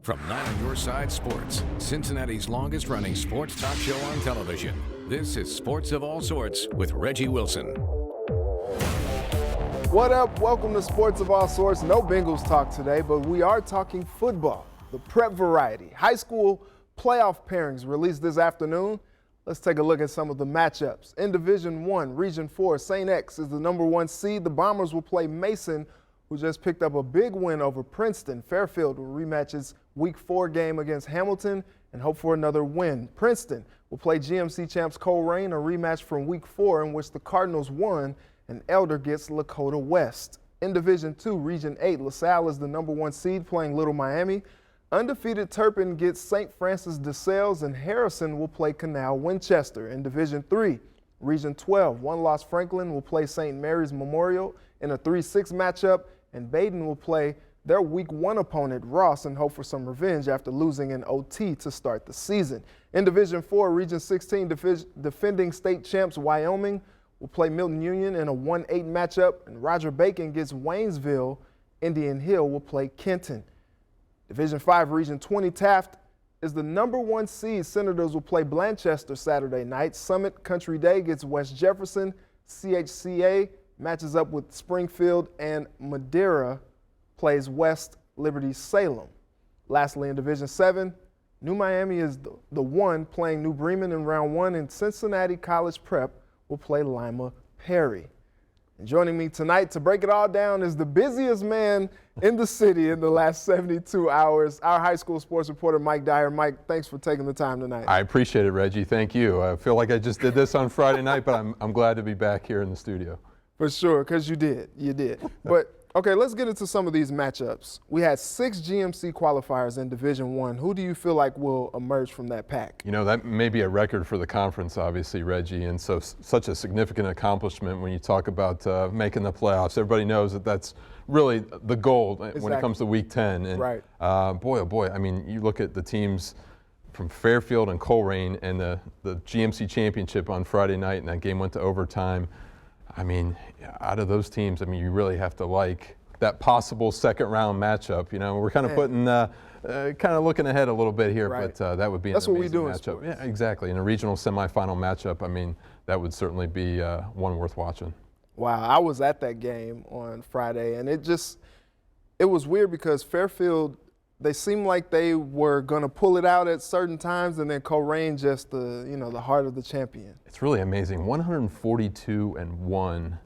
From Nine on Your Side Sports, Cincinnati's longest-running sports talk show on television. This is Sports of All Sorts with Reggie Wilson. What up? Welcome to Sports of All Sorts. No Bengals talk today, but we are talking football, the prep variety. High school playoff pairings released this afternoon. Let's take a look at some of the matchups. In Division I, Region 4, St. X is the number 1 seed. The Bombers will play Mason, who just picked up a big win over Princeton. Fairfield will rematch its Week 4 game against Hamilton and hope for another win. Princeton will play GMC champs Colerain, a rematch from Week 4 in which the Cardinals won, and Elder gets Lakota West. In Division II, Region 8, LaSalle is the number 1 seed playing Little Miami. Undefeated Turpin gets St. Francis de Sales, and Harrison will play Canal Winchester. In Division III, Region 12, one-loss Franklin will play St. Mary's Memorial in a 3-6 matchup, and Baden will play their Week 1 opponent, Ross, and hope for some revenge after losing in OT to start the season. In Division 4, Region 16, defending state champs Wyoming will play Milton Union in a 1-8 matchup, and Roger Bacon gets Waynesville. Indian Hill will play Kenton. Division 5, Region 20, Taft is the number 1 seed. Senators will play Blanchester Saturday night. Summit Country Day gets West Jefferson. CHCA matches up with Springfield, and Madeira plays West Liberty Salem. Lastly, in Division 7, New Miami is the 1 playing New Bremen in round 1, and Cincinnati College Prep will play Lima Perry. And joining me tonight to break it all down is the busiest man in the city in the last 72 hours, our high school sports reporter, Mike Dyer. Mike, thanks for taking the time tonight. I appreciate it, Reggie. Thank you. I feel like I just did this on Friday night, but I'm glad to be back here in the studio. For sure, because you did. But, okay, let's get into some of these matchups. We had 6 GMC qualifiers in Division I. Who do you feel like will emerge from that pack? You know, that may be a record for the conference, obviously, Reggie, and so such a significant accomplishment when you talk about making the playoffs. Everybody knows that that's really the goal when it comes to Week 10. And, right. Boy, oh boy, I mean, you look at the teams from Fairfield and Colerain and the GMC championship on Friday night, and that game went to overtime. I mean, out of those teams, I mean, you really have to like that possible second-round matchup. You know, we're kind of putting, kind of looking ahead a little bit here, right. But that would be an amazing matchup. Yeah, exactly. In a regional semifinal matchup, I mean, that would certainly be one worth watching. Wow, I was at that game on Friday, and it was weird because Fairfield, they seemed like they were going to pull it out at certain times, and then Colerain just the heart of the champion. It's really amazing. 142-1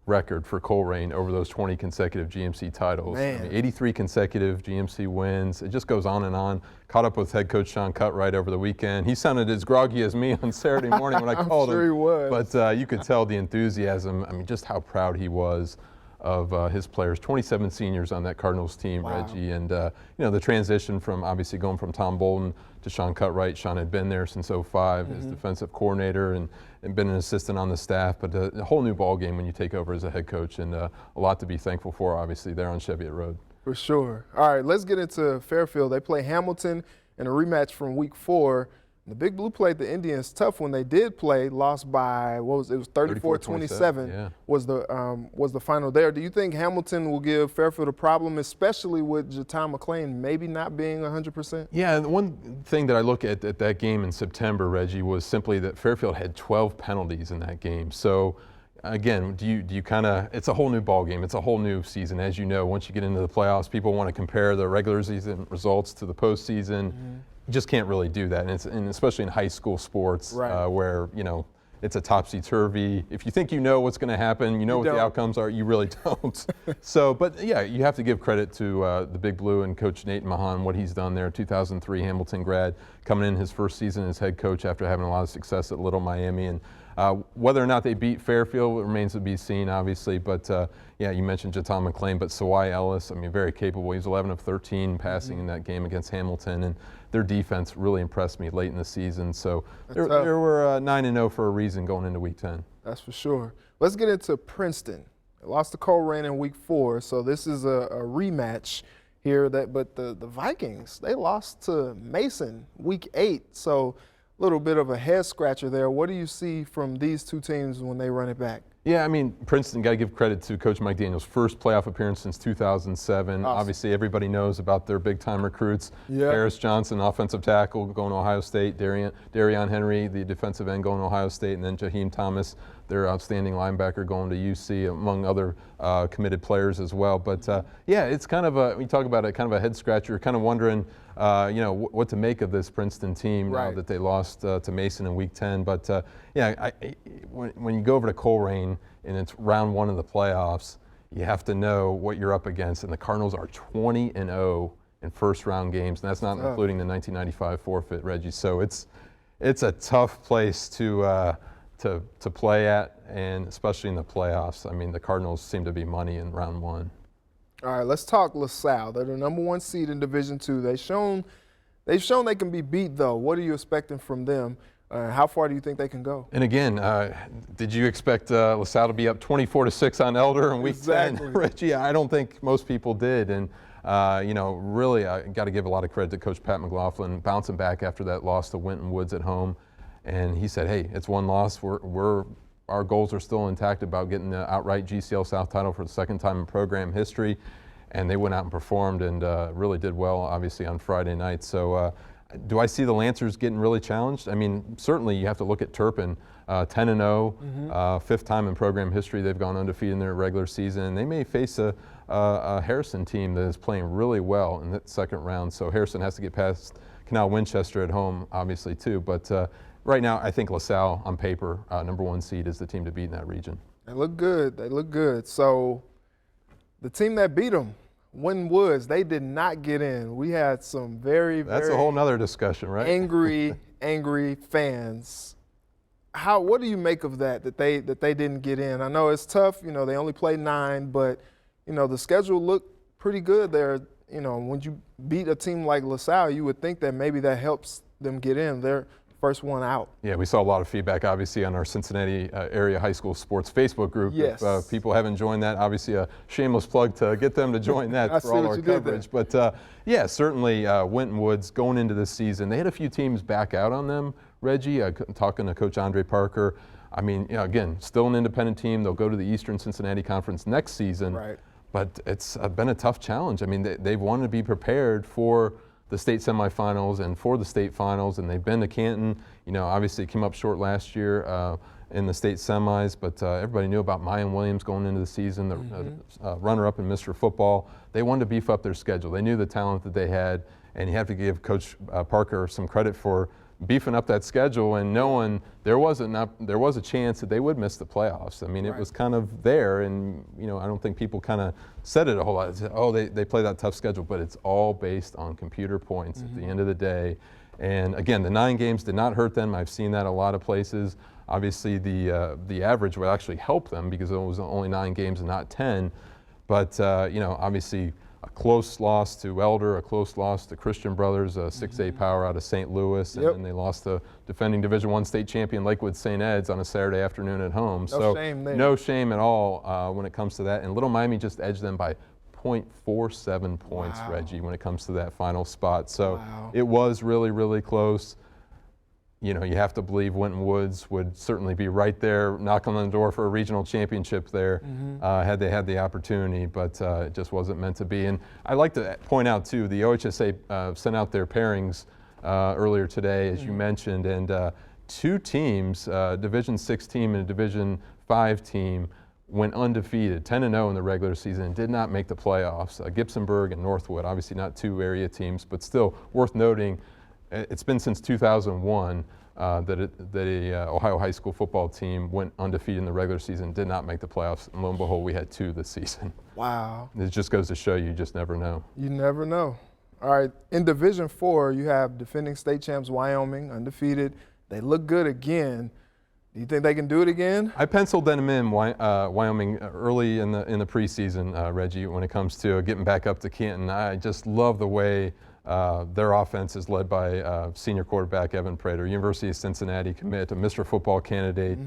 record for Colerain over those 20 consecutive GMC titles. Man. I mean, 83 consecutive GMC wins. It just goes on and on. Caught up with head coach Sean Cutright over the weekend. He sounded as groggy as me on Saturday morning when I called him. I'm sure he was. But you could tell the enthusiasm. I mean, just how proud he was of his players. 27 seniors on that Cardinals team, wow. Reggie. And, the transition from obviously going from Tom Bolden to Sean Cutright. Sean had been there since 05 as defensive coordinator and been an assistant on the staff. But a whole new ball game when you take over as a head coach, and a lot to be thankful for, obviously, there on Cheviot Road. For sure. All right, let's get into Fairfield. They play Hamilton in a rematch from Week 4. The Big Blue played the Indians tough when they did play, lost by, it was 34-27 was the final there. Do you think Hamilton will give Fairfield a problem, especially with Jaton McClain maybe not being 100%? Yeah, the one thing that I look at that game in September, Reggie, was simply that Fairfield had 12 penalties in that game. So again, do you kind of, it's a whole new ball game. It's a whole new season. As you know, once you get into the playoffs, people want to compare the regular season results to the postseason. You just can't really do that, and especially in high school sports, right. Where it's a topsy-turvy. If you think you know what's going to happen, you know what the outcomes are, you really don't. So, but yeah, you have to give credit to the Big Blue and Coach Nate Mahan, what he's done there. 2003 Hamilton grad, coming in his first season as head coach after having a lot of success at Little Miami. And whether or not they beat Fairfield remains to be seen, obviously. But yeah, you mentioned Jaton McClain, but Sawai Ellis, I mean, very capable. He was 11 of 13 passing in that game against Hamilton, and their defense really impressed me late in the season. So they were 9-0 for a reason going into Week 10. That's for sure. Let's get into Princeton. They lost to Colerain in Week 4, so this is a rematch here. But the Vikings, they lost to Mason Week 8, so a little bit of a head scratcher there. What do you see from these two teams when they run it back? Yeah, I mean, Princeton, got to give credit to Coach Mike Daniels' first playoff appearance since 2007. Awesome. Obviously, everybody knows about their big-time recruits. Yeah. Harris Johnson, offensive tackle, going to Ohio State. Darion Henry, the defensive end, going to Ohio State. And then Jaheim Thomas, their outstanding linebacker, going to UC, among other committed players as well. But, yeah, it's kind of we talk about it, kind of a head-scratcher, kind of wondering, what to make of this Princeton team now that they lost to Mason in Week 10. But, when you go over to Colerain and it's round 1 of the playoffs, you have to know what you're up against. And the Cardinals are 20-0 in first-round games, and that's not including the 1995 forfeit, Reggie. So it's a tough place to play at, and especially in the playoffs. I mean, the Cardinals seem to be money in round 1. All right, let's talk LaSalle. They're the #1 seed in Division II. They've shown they can be beat, though. What are you expecting from them? How far do you think they can go? And again, did you expect LaSalle to be up 24-6 on Elder in Week 10? Reggie, I don't think most people did. And, really, I got to give a lot of credit to Coach Pat McLaughlin, bouncing back after that loss to Winton Woods at home. And he said, hey, it's one loss. Our goals are still intact about getting the outright GCL South title for the second time in program history. And they went out and performed and really did well, obviously, on Friday night. So do I see the Lancers getting really challenged? I mean, certainly you have to look at Turpin, 10-0, fifth time in program history they've gone undefeated in their regular season. And they may face a Harrison team that is playing really well in that second round. So Harrison has to get past Canal Winchester at home, obviously, too. But right now, I think LaSalle, on paper, #1 seed, is the team to beat in that region. They look good. They look good. So the team that beat them, Winton Woods, they did not get in. We had some That's a whole nother discussion, right? angry fans. What do you make of that they didn't get in? I know it's tough. They only played 9, but the schedule looked pretty good there. When you beat a team like LaSalle, you would think that maybe that helps them get in. They're first one out. Yeah, we saw a lot of feedback, obviously, on our Cincinnati area high school sports Facebook group. Yes. If people haven't joined that, obviously a shameless plug to get them to join that for all our coverage. But yeah, certainly Winton Woods going into this season, they had a few teams back out on them. Reggie, talking to Coach Andre Parker, I mean, again, still an independent team. They'll go to the Eastern Cincinnati Conference next season. Right. But it's been a tough challenge. I mean, they've wanted to be prepared for the state semifinals and for the state finals, and they've been to Canton. Obviously came up short last year in the state semis, but everybody knew about Mayan Williams going into the season, the runner-up in Mr. Football. They wanted to beef up their schedule. They knew the talent that they had, and you have to give Coach Parker some credit for beefing up that schedule and knowing there was a chance that they would miss the playoffs. I mean, it was kind of there, and I don't think people kind of said it a whole lot. Said, they play that tough schedule, but it's all based on computer points at the end of the day. And again, the 9 games did not hurt them. I've seen that a lot of places. Obviously, the average would actually help them because it was only 9 games and not 10. But obviously, a close loss to Elder, a close loss to Christian Brothers, a 6A power out of St. Louis, and then they lost to defending Division I state champion Lakewood St. Ed's on a Saturday afternoon at home. No shame there. No shame at all when it comes to that. And Little Miami just edged them by 0.47 points, Reggie, when it comes to that final spot. So it was really, really close. You have to believe Winton Woods would certainly be right there, knocking on the door for a regional championship there, had they had the opportunity, but it just wasn't meant to be. And I'd like to point out, too, the OHSA sent out their pairings earlier today, as you mentioned, and 2 teams, Division VI team and a Division V team, went undefeated, 10-0 in the regular season, and did not make the playoffs. Gibsonburg and Northwood, obviously not 2 area teams, but still worth noting. It's been since 2001 that a Ohio high school football team went undefeated in the regular season, did not make the playoffs, and lo and behold, we had 2 this season. Wow. It just goes to show you just never know. You never know. All right, in Division IV, you have defending state champs Wyoming, undefeated. They look good again. Do you think they can do it again? I penciled them in, Wyoming, early in the preseason, Reggie, when it comes to getting back up to Canton. I just love the way their offense is led by senior quarterback Evan Prater, University of Cincinnati commit, a Mr. Football candidate,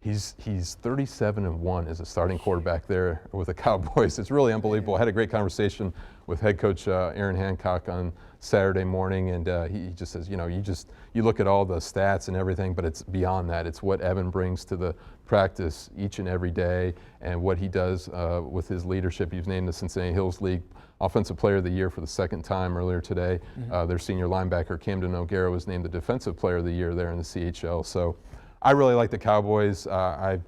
He's 37-1 as a starting quarterback there with the Cowboys. It's really unbelievable. I had a great conversation with head coach Aaron Hancock on Saturday morning, and he just says, you look at all the stats and everything, but it's beyond that. It's what Evan brings to the practice each and every day, and what he does with his leadership. He was named the Cincinnati Hills League Offensive Player of the Year for the second time earlier today. Their senior linebacker Camden O'Gara was named the Defensive Player of the Year there in the CHL. So I really like the Cowboys. I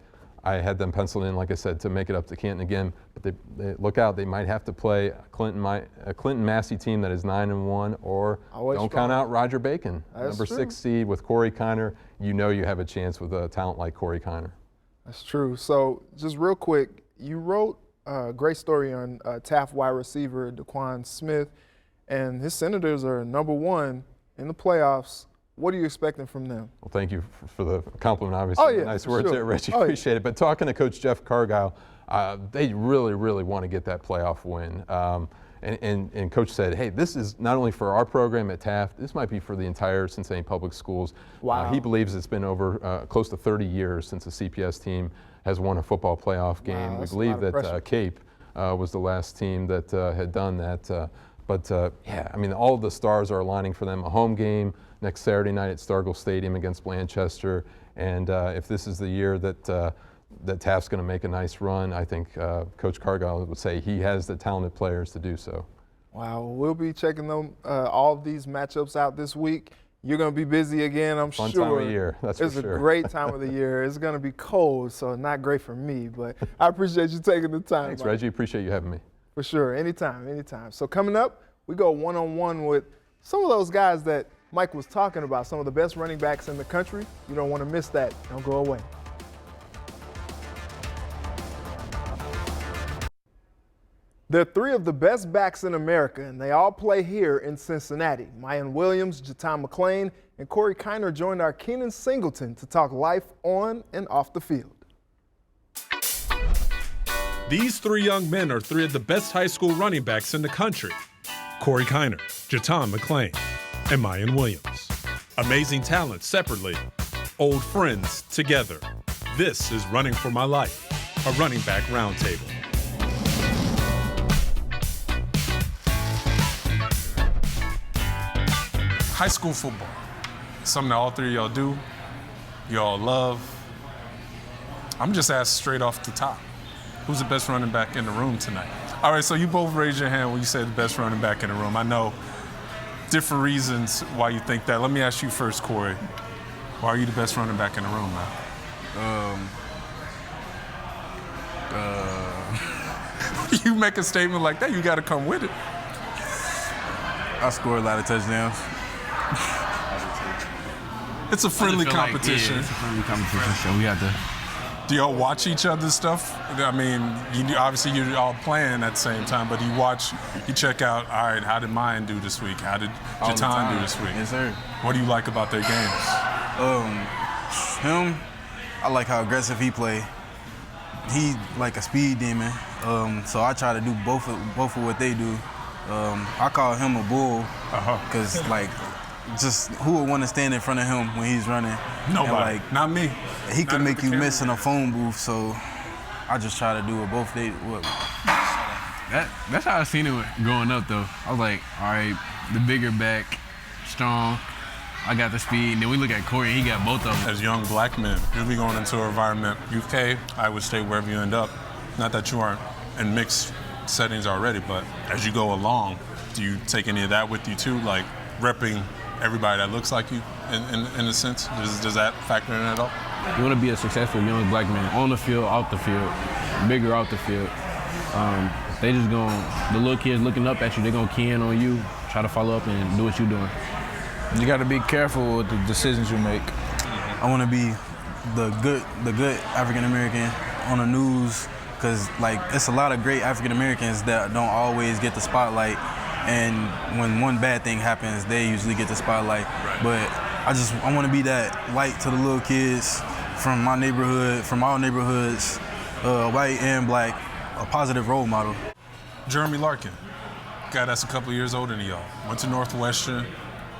had them penciled in, like I said, to make it up to Canton again. But they look out. They might have to play a Clinton Massey team that is 9-1, or don't count out Roger Bacon, number 6 seed with Corey Kiner. You know you have a chance with a talent like Corey Kiner. That's true. So just real quick, you wrote a great story on Taft wide receiver DeQuan Smith, and his Senators are #1 in the playoffs. What are you expecting from them? Well, thank you for the compliment, obviously. Nice words there, Reggie. Appreciate it. But talking to Coach Jeff Cargile, they really, really want to get that playoff win. And Coach said, hey, this is not only for our program at Taft, this might be for the entire Cincinnati Public Schools. Wow. He believes it's been over close to 30 years since the CPS team has won a football playoff game. We believe that Cape was the last team that had done that. Yeah, I mean, all of the stars are aligning for them. A home game next Saturday night at Stargell Stadium against Blanchester. And if this is the year that Taft's going to make a nice run, I think Coach Cargile would say he has the talented players to do so. Wow, we'll be checking them, all of these matchups out this week. You're going to be busy again, I'm sure. Fun time of year, that's for sure. It's a great time of the year. It's going to be cold, so not great for me, but I appreciate you taking the time. Thanks, Reggie. Appreciate you having me. For sure, anytime, anytime. So coming up, we go one-on-one with some of those guys that Mike was talking about, some of the best running backs in the country. You don't want to miss that. Don't go away. They're 3 of the best backs in America, and they all play here in Cincinnati. Mayan Williams, Jaton McClain, and Corey Kiner joined our Keenan Singleton to talk life on and off the field. These 3 young men are 3 of the best high school running backs in the country. Corey Kiner, Jaton McClain, and Mayan Williams. Amazing talent separately, old friends together. This is Running for My Life, a running back roundtable. High school football, something that all 3 of y'all do, y'all love. I'm just asked straight off the top, who's the best running back in the room tonight? All right, so you both raised your hand when you said the best running back in the room. I know different reasons why you think that. Let me ask you first, Corey. Why are you the best running back in the room, man? You make a statement like that, you got to come with it. I score a lot of touchdowns. It's a friendly competition. It's a friendly competition, so we have to. Do y'all watch each other's stuff? I mean, obviously you're all playing at the same time, but you check out, all right, how did Mayan do this week? How did Jaton do this week? Yes, sir. What do you like about their games? Him, I like how aggressive he play. He like a speed demon, so I try to do both of what they do. I call him a bull, because like, just who would want to stand in front of him when he's running? Nobody, like, not me. He can make you miss in a phone booth, so I just try to do what both they. That's how I seen it growing up, though. I was like, all right, the bigger back, strong. I got the speed, and then we look at Corey, he got both of them. As young black men, you'll be going into an environment, UK, Iowa State, wherever you end up. Not that you aren't in mixed settings already, but as you go along, do you take any of that with you too, like repping everybody that looks like you in a sense? Does that factor in at all? You want to be a successful young black man on the field, off the field, bigger off the field. They just the little kids looking up at you, they're going to key in on you, try to follow up and do what you're doing. You got to be careful with the decisions you make. I want to be the good African American on the news, because like it's a lot of great African Americans that don't always get the spotlight, and when one bad thing happens, they usually get the spotlight. Right. But I want to be that light to the little kids from my neighborhood, from all neighborhoods, white and black, a positive role model. Jeremy Larkin, guy that's a couple years older than y'all, went to Northwestern,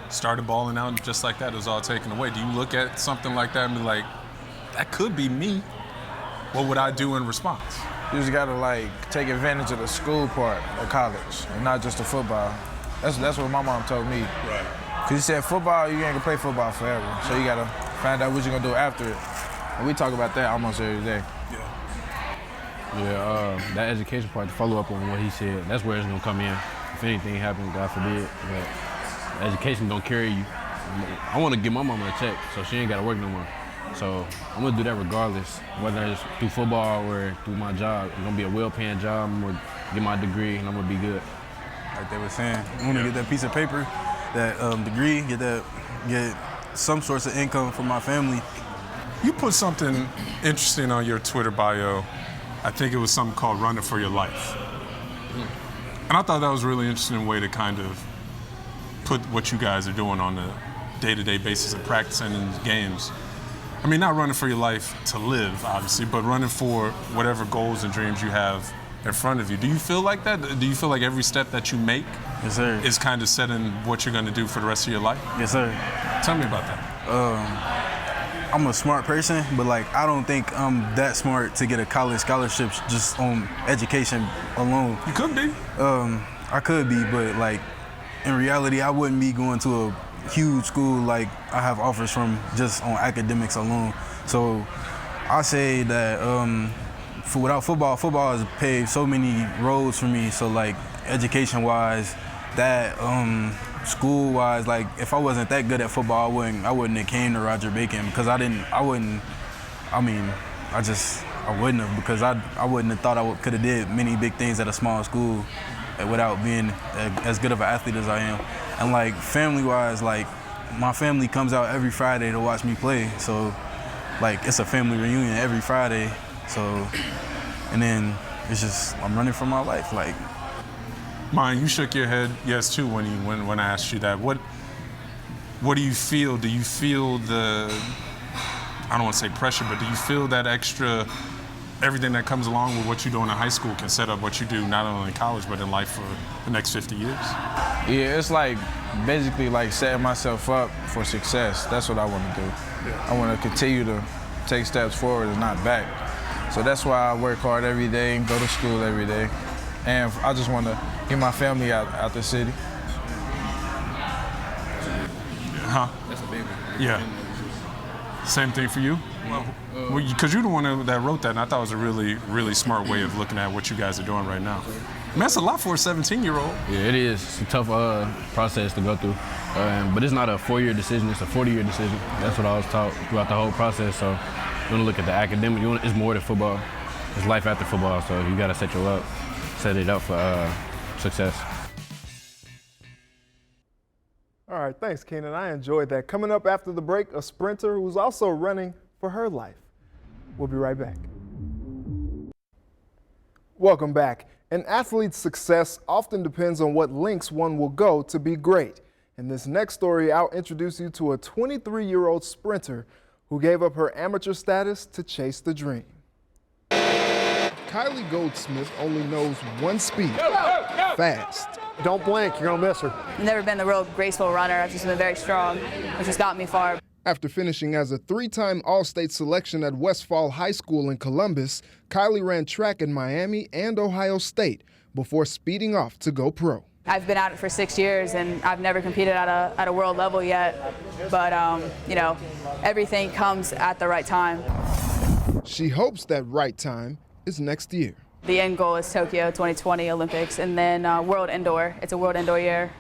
started balling out, and just like that, it was all taken away. Do you look at something like that and be like, that could be me. What would I do in response? You just gotta like take advantage of the school part of college and not just the football. That's what my mom told me. Right. Cause she said football, you ain't gonna play football forever. So you gotta find out what you're gonna do after it. And we talk about that almost every day. Yeah, that education part, to follow up on what he said, that's where it's gonna come in. If anything happens, God forbid, but education don't carry you. I wanna give my mama a check so she ain't gotta work no more. So I'm gonna do that regardless, whether it's through football or through my job. It's gonna be a well-paying job, I'm gonna get my degree and I'm gonna be good. Like they were saying, I wanna get that piece of paper, that degree, get some source of income for my family. You put something interesting on your Twitter bio. I think it was something called Running for Your Life. And I thought that was a really interesting way to kind of put what you guys are doing on a day-to-day basis and practicing in games. I mean, not running for your life to live, obviously, but running for whatever goals and dreams you have in front of you. Do you feel like that? Do you feel like every step that you make Yes, sir. is kind of setting what you're going to do for the rest of your life? Yes, sir. Tell me about that. I'm a smart person, but like I don't think I'm that smart to get a college scholarship just on education alone. You could be. I could be, but like in reality, I wouldn't be going to a huge school like I have offers from just on academics alone. So I say that without football has paved so many roads for me. So like education-wise, that school-wise, like if I wasn't that good at football, I wouldn't have came to Roger Bacon because I wouldn't have, because I wouldn't have thought I could have did many big things at a small school without being as good of an athlete as I am. And like family-wise, like my family comes out every Friday to watch me play. So like it's a family reunion every Friday. So, and then it's just, I'm running for my life. Like, Mine, you shook your head yes too when I asked you that. What do you feel? Do you feel the, I don't want to say pressure, but do you feel that extra, everything that comes along with what you're doing in high school can set up what you do not only in college but in life for the next 50 years? Yeah, it's like basically like setting myself up for success. That's what I want to do. I want to continue to take steps forward and not back. So that's why I work hard every day and go to school every day. And I just want to get my family out the city. Huh? That's a big one. Yeah. Same thing for you? Because you're the one that wrote that, and I thought it was a really, really smart way of looking at what you guys are doing right now. I mean, that's a lot for a 17-year-old. Yeah, it is. It's a tough process to go through. But it's not a 4-year decision, it's a 40-year decision. That's what I was taught throughout the whole process. So you want to look at the academic, it's more than football. It's life after football, so you got to set it up for success. All right, thanks, Keenan. I enjoyed that. Coming up after the break, a sprinter who's also running for her life. We'll be right back. Welcome back. An athlete's success often depends on what lengths one will go to be great. In this next story, I'll introduce you to a 23-year-old sprinter who gave up her amateur status to chase the dream. Kylie Goldsmith only knows one speed, fast. Don't blink, you're gonna miss her. I've never been the real graceful runner. I've just been very strong, which has got me far. After finishing as a 3-time All-State selection at Westfall High School in Columbus, Kylie ran track in Miami and Ohio State before speeding off to go pro. I've been at it for 6 years, and I've never competed at a world level yet. But, everything comes at the right time. She hopes that right time is next year. The end goal is Tokyo 2020 Olympics, and then World Indoor. It's a World Indoor year.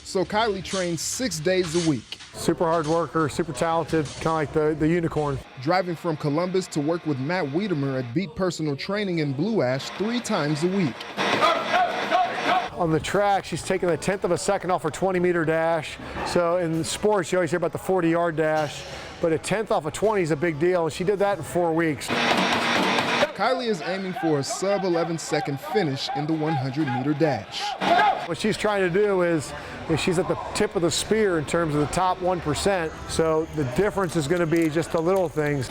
So Kylie trains 6 days a week. Super hard worker, super talented, kind of like the unicorn. Driving from Columbus to work with Matt Wiedemer at Beat Personal Training in Blue Ash 3 times a week. On the track, she's taking a 1/10 of a second off her 20-meter dash. So in sports, you always hear about the 40-yard dash, but a 1/10 off of 20 is a big deal, and she did that in 4 weeks. Kylie is aiming for a sub-11-second finish in the 100-meter dash. What she's trying to do is she's at the tip of the spear in terms of the top 1%, so the difference is going to be just the little things.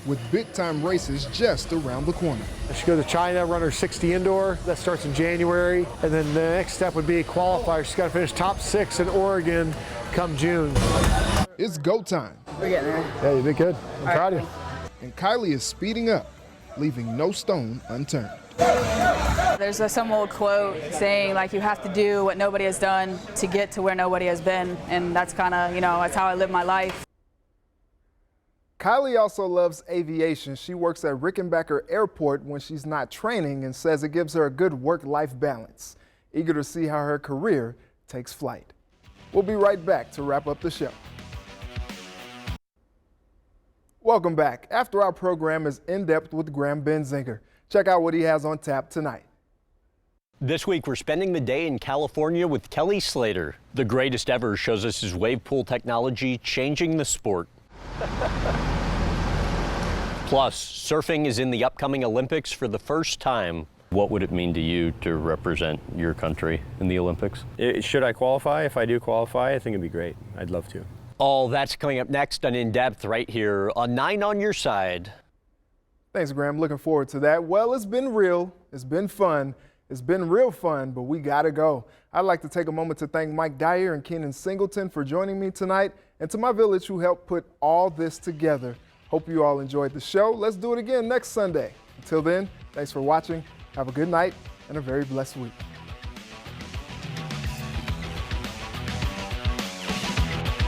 With big-time races just around the corner. She goes to China, run her 60 indoor. That starts in January. And then the next step would be qualifier. She's got to finish top 6 in Oregon come June. It's go time. We're getting there. Yeah, you did good. I'm proud of you. And Kylie is speeding up, leaving no stone unturned. There's some old quote saying, like, you have to do what nobody has done to get to where nobody has been. And that's kind of, that's how I live my life. Kylie also loves aviation. She works at Rickenbacker Airport when she's not training and says it gives her a good work-life balance. Eager to see how her career takes flight. We'll be right back to wrap up the show. Welcome back. After our program is In Depth with Graham Benzinger. Check out what he has on tap tonight. This week, we're spending the day in California with Kelly Slater. The greatest ever shows us his wave pool technology changing the sport. Plus, surfing is in the upcoming Olympics for the first time. What would it mean to you to represent your country in the Olympics? Should I qualify? If I do qualify, I think it'd be great. I'd love to. All that's coming up next on In Depth right here on 9 on Your Side. Thanks, Graham. Looking forward to that. Well, it's been real. It's been fun. It's been real fun, but we got to go. I'd like to take a moment to thank Mike Dyer and Keenan Singleton for joining me tonight, and to my village who helped put all this together. Hope you all enjoyed the show. Let's do it again next Sunday. Until then, thanks for watching. Have a good night and a very blessed week.